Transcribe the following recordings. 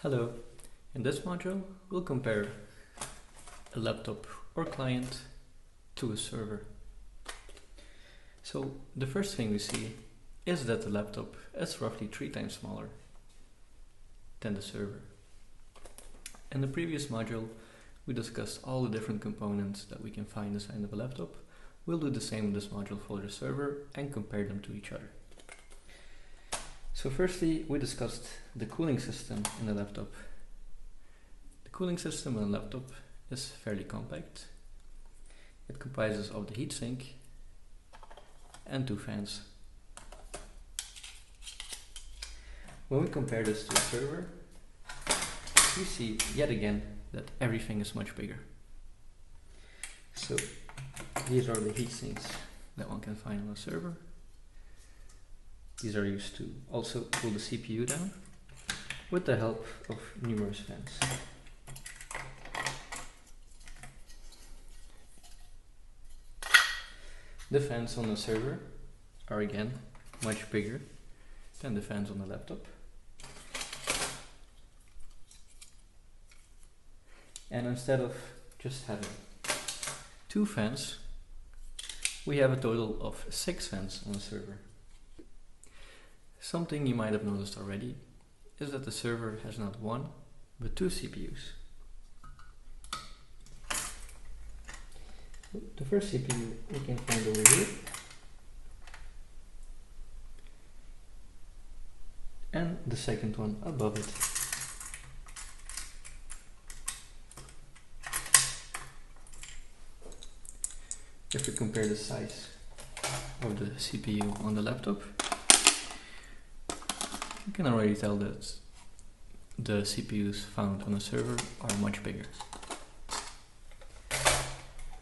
Hello, in this module we'll compare a laptop or client to a server. So the first thing we see is that the laptop is roughly 3 times smaller than the server. In the previous module we discussed all the different components that we can find inside of a laptop. We'll do the same in this module for the server and compare them to each other. So firstly, we discussed the cooling system in the laptop. The cooling system in a laptop is fairly compact. It comprises of the heatsink and 2 fans. When we compare this to a server, we see yet again that everything is much bigger. So these are the heatsinks that one can find on a server. These are used to also cool the CPU down with the help of numerous fans. The fans on the server are again much bigger than the fans on the laptop. And instead of just having 2 fans, we have a total of 6 fans on the server. Something you might have noticed already is that the server has not 1 but 2 CPUs. The first CPU we can find over here, and the second one above it. If we compare the size of the CPU on the laptop, you can already tell that the CPUs found on the server are much bigger.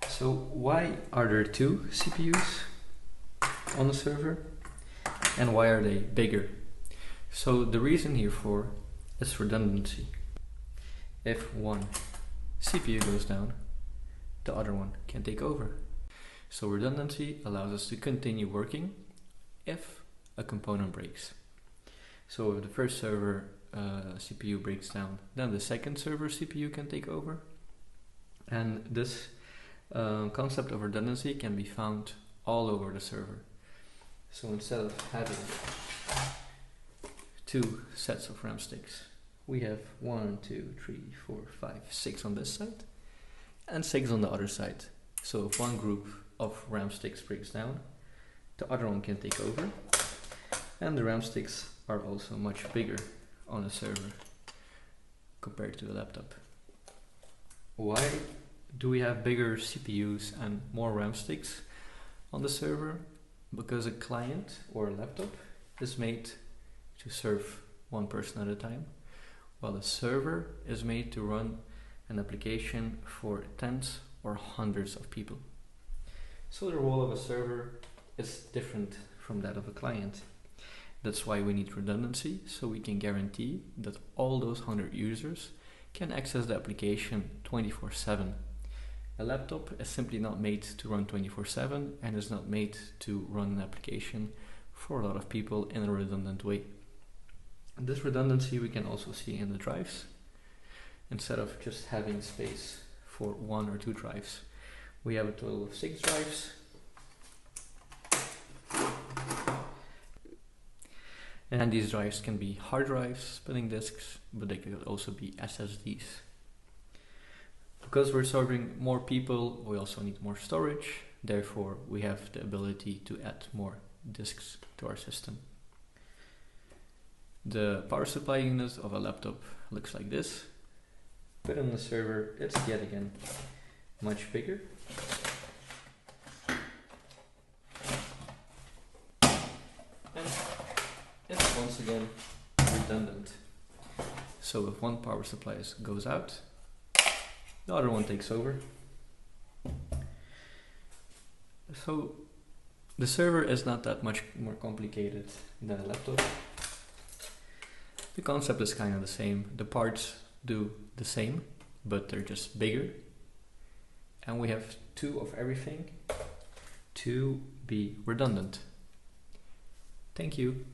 So why are there 2 CPUs on the server and why are they bigger? So the reason herefore is redundancy. If one CPU goes down, the other one can take over. So redundancy allows us to continue working if a component breaks. So if the first server CPU breaks down, then the second server CPU can take over. And this concept of redundancy can be found all over the server. So instead of having 2 sets of RAM sticks, we have 1, 2, 3, 4, 5, 6 on this side and 6 on the other side. So if one group of RAM sticks breaks down, the other one can take over. And the RAM sticks are also much bigger on a server compared to a laptop. Why do we have bigger CPUs and more RAM sticks on the server? Because a client or a laptop is made to serve one person at a time, while a server is made to run an application for tens or hundreds of people. So the role of a server is different from that of a client. That's why we need redundancy, so we can guarantee that all those 100 users can access the application 24/7. A laptop is simply not made to run 24/7 and is not made to run an application for a lot of people in a redundant way. And this redundancy we can also see in the drives. Instead of just having space for 1 or 2 drives, we have a total of 6 drives. And these drives can be hard drives, spinning disks, but they could also be SSDs. Because we're serving more people, we also need more storage. Therefore, we have the ability to add more disks to our system. The power supply unit of a laptop looks like this, but on the server, it's yet again much bigger. It's once again redundant. So if one power supply goes out, the other one takes over. So the server is not that much more complicated than a laptop. The concept is kind of the same. The parts do the same, but they're just bigger. And we have 2 of everything to be redundant. Thank you.